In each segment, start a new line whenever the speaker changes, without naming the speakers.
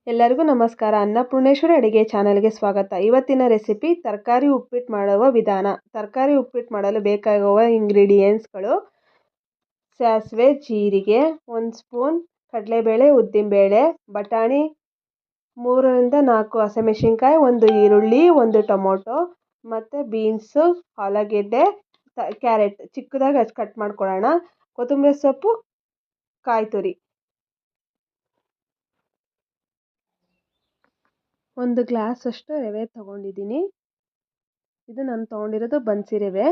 ಎಲ್ಲರಿಗೂ ನಮಸ್ಕಾರ. ಅನ್ನಪೂರ್ಣೇಶ್ವರಿ ಅಡುಗೆ ಚಾನಲ್ಗೆ ಸ್ವಾಗತ. ಇವತ್ತಿನ ರೆಸಿಪಿ ತರಕಾರಿ ಉಪ್ಪಿಟ್ಟು ಮಾಡುವ ವಿಧಾನ. ತರಕಾರಿ ಉಪ್ಪಿಟ್ಟು ಮಾಡಲು ಬೇಕಾಗುವ ಇಂಗ್ರೀಡಿಯೆಂಟ್ಸ್ಗಳು: ಸಾಸಿವೆ, ಜೀರಿಗೆ, 1 ಸ್ಪೂನ್ ಕಡಲೆಬೇಳೆ, ಉದ್ದಿನಬೇಳೆ, ಬಟಾಣಿ, 3ರಿಂದ 4 ಹಸಿಮೆಣಸಿನ್ಕಾಯಿ, 1 ಈರುಳ್ಳಿ, 1 ಟೊಮೊಟೊ, ಮತ್ತು ಬೀನ್ಸು, ಆಲೂಗೆಡ್ಡೆ, ಕ್ಯಾರೆಟ್ ಚಿಕ್ಕದಾಗಿ ಕಟ್ ಮಾಡ್ಕೊಳ್ಳೋಣ. ಕೊತ್ತಂಬರಿ ಸೊಪ್ಪು, ಕಾಯಿ ತುರಿ. 1 ಗ್ಲಾಸಷ್ಟು ರವೆ ತೊಗೊಂಡಿದ್ದೀನಿ. ಇದು ನಾನು ತೊಗೊಂಡಿರೋದು ಬನ್ಸಿ ರವೆ.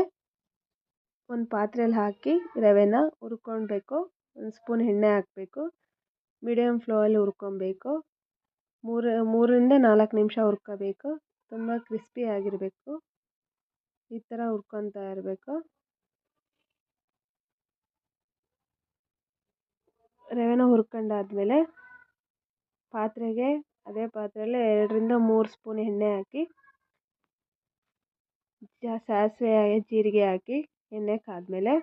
ಒಂದು ಪಾತ್ರೆಯಲ್ಲಿ ಹಾಕಿ ರವೆನ ಹುರ್ಕೊಳ್ಬೇಕು. 1 ಸ್ಪೂನ್ ಎಣ್ಣೆ ಹಾಕಬೇಕು. ಮೀಡಿಯಮ್ ಫ್ಲೇಮಲ್ಲಿ ಹುರ್ಕೊಬೇಕು. 3ರಿಂದ 4 ನಿಮಿಷ ಹುರ್ಕೋಬೇಕು. ತುಂಬ ಕ್ರಿಸ್ಪಿ ಆಗಿರಬೇಕು. ಈ ಥರ ಹುರ್ಕೊತಾ ಇರಬೇಕು. ರವೆನ ಹುರ್ಕೊಂಡಾದ್ಮೇಲೆ ಅದೇ ಪಾತ್ರೆಯಲ್ಲಿ 2ರಿಂದ 3 ಸ್ಪೂನ್ ಎಣ್ಣೆ ಹಾಕಿ ಸಾಸಿವೆ ಜೀರಿಗೆ ಹಾಕಿ ಎಣ್ಣೆ ಕಾದ್ಮೇಲೆ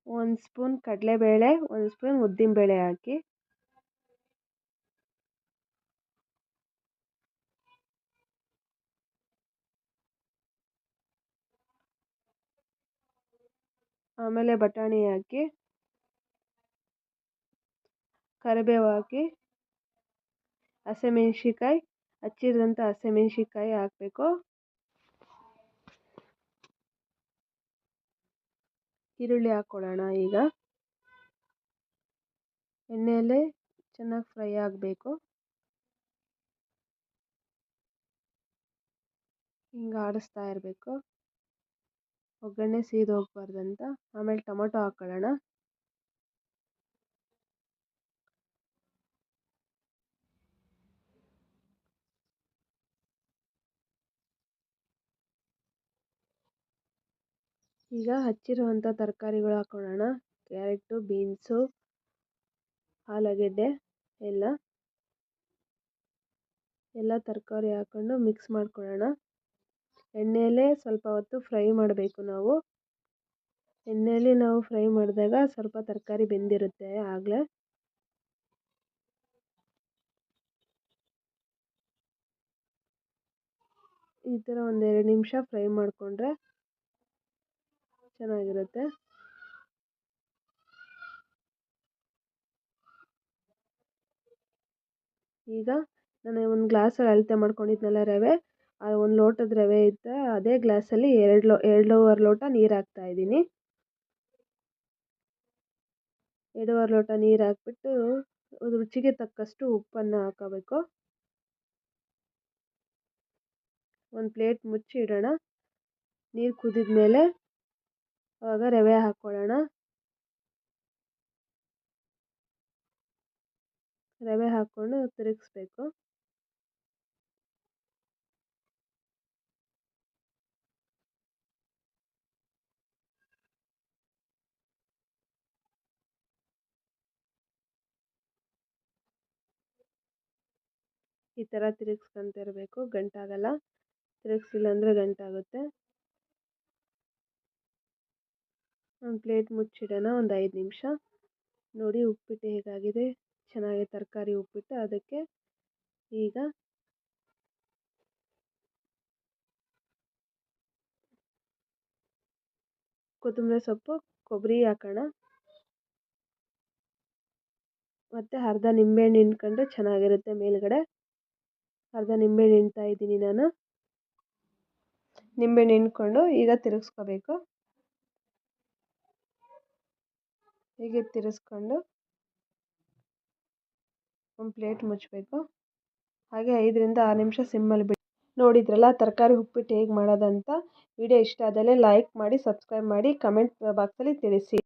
1 ಸ್ಪೂನ್ ಕಡಲೆಬೇಳೆ, 1 ಸ್ಪೂನ್ ಉದ್ದಿನಬೇಳೆ ಹಾಕಿ ಆಮೇಲೆ ಬಟಾಣಿ ಹಾಕಿ ಕರಿಬೇವು ಹಾಕಿ ಹಸಿಮೆಣ್ಸಿಕಾಯಿ ಹಚ್ಚಿರೋಂಥ ಹಸಿಮೆಣ್ಸಿಕಾಯಿ ಹಾಕಬೇಕು. ಈರುಳ್ಳಿ ಹಾಕ್ಕೊಳ್ಳೋಣ. ಈಗ ಎಣ್ಣೆಯಲ್ಲೇ ಚೆನ್ನಾಗಿ ಫ್ರೈ ಆಗಬೇಕು. ಹಿಂಗೆ ಆಡಿಸ್ತಾ ಇರಬೇಕು, ಒಗ್ಗರಣೆ ಸೀದೋಗ್ಬಾರ್ದಂತ. ಆಮೇಲೆ ಟೊಮೊಟೊ ಹಾಕ್ಕೊಳ್ಳೋಣ. ಈಗ ಹಚ್ಚಿರುವಂಥ ತರಕಾರಿಗಳು ಹಾಕ್ಕೊಳ್ಳೋಣ. ಕ್ಯಾರೆಟು, ಬೀನ್ಸು, ಆಲೂಗೆಡ್ಡೆ ಎಲ್ಲ ತರಕಾರಿ ಹಾಕ್ಕೊಂಡು ಮಿಕ್ಸ್ ಮಾಡ್ಕೊಳ್ಳೋಣ. ಎಣ್ಣೆಯಲ್ಲೇ ಸ್ವಲ್ಪ ಹೊತ್ತು ಫ್ರೈ ಮಾಡಬೇಕು. ಎಣ್ಣೆಯಲ್ಲಿ ನಾವು ಫ್ರೈ ಮಾಡಿದಾಗ ಸ್ವಲ್ಪ ತರಕಾರಿ ಬೆಂದಿರುತ್ತೆ. ಆಗಲೇ ಈ ಥರ 1-2 ನಿಮಿಷ ಫ್ರೈ ಮಾಡಿಕೊಂಡ್ರೆ ಚೆನ್ನಾಗಿರುತ್ತೆ. ಈಗ ನಾನು 1 ಗ್ಲಾಸಲ್ಲಿ ಅಳತೆ ಮಾಡ್ಕೊಂಡಿದ್ನಲ್ಲ ರವೆ, ಆ 1 ಲೋಟದ ರವೆ ಇದ್ದ ಅದೇ ಗ್ಲಾಸಲ್ಲಿ 2.5 ಲೋಟ ನೀರು ಹಾಕ್ತಾಯಿದ್ದೀನಿ. 2.5 ಲೋಟ ನೀರು ಹಾಕ್ಬಿಟ್ಟು ರುಚಿಗೆ ತಕ್ಕಷ್ಟು ಉಪ್ಪನ್ನು ಹಾಕೋಬೇಕು. 1 ಪ್ಲೇಟ್ ಮುಚ್ಚಿ ಇಡೋಣ. ನೀರು ಕುದಿದ ಮೇಲೆ ಆವಾಗ ರವೆ ಹಾಕ್ಕೊಳ್ಳೋಣ. ರವೆ ಹಾಕ್ಕೊಂಡು ತಿರುಗಿಸ್ಬೇಕು. ಈ ಥರ ತಿರುಗಿಸ್ಕೊಂತ ಇರಬೇಕು, ಗಂಟಾಗಲ್ಲ. ತಿರುಗಿಸಿಲ್ಲ ಅಂದರೆ ಗಂಟಾಗುತ್ತೆ. 1 ಪ್ಲೇಟ್ ಮುಚ್ಚಿಡೋಣ. 5 ನಿಮಿಷ. ನೋಡಿ ಉಪ್ಪಿಟ್ಟು ಹೇಗಾಗಿದೆ, ಚೆನ್ನಾಗಿ ತರಕಾರಿ ಉಪ್ಪಿಟ್ಟು. ಅದಕ್ಕೆ ಈಗ ಕೊತ್ತಂಬರಿ ಸೊಪ್ಪು, ಕೊಬ್ಬರಿ ಹಾಕೋಣ. ಮತ್ತು ಅರ್ಧ ನಿಂಬೆಹಣ್ಣು ಹಿಂಡ್ಕೊಂಡ್ರೆ ಚೆನ್ನಾಗಿರುತ್ತೆ ಮೇಲ್ಗಡೆ. ಅರ್ಧ ನಿಂಬೆಹಣ್ಣು ಹಿಂಡ್ತಾ ಇದ್ದೀನಿ ನಾನು. ನಿಂಬೆಹಣ್ಣು ಹಿಂಡ್ಕೊಂಡು ಈಗ ತಿರುಗಿಸ್ಕೋಬೇಕು. ಹೀಗೆ ತಿರುಗಿಸ್ಕೊಂಡು 1 ಪ್ಲೇಟ್ ಮುಚ್ಚಬೇಕು. ಹಾಗೆ 5ರಿಂದ 6 ನಿಮಿಷ ಸಿಮ್ಮಲ್ಲಿ ಬಿಡಿ. ನೋಡಿದ್ರಲ್ಲ ತರಕಾರಿ ಉಪ್ಪಿಟ್ಟು ಹೇಗೆ ಮಾಡೋದಂತ. ವಿಡಿಯೋ ಇಷ್ಟ ಆದಲ್ಲಿ ಲೈಕ್ ಮಾಡಿ, ಸಬ್ಸ್ಕ್ರೈಬ್ ಮಾಡಿ, ಕಮೆಂಟ್ ಬಾಕ್ಸಲ್ಲಿ ತಿಳಿಸಿ.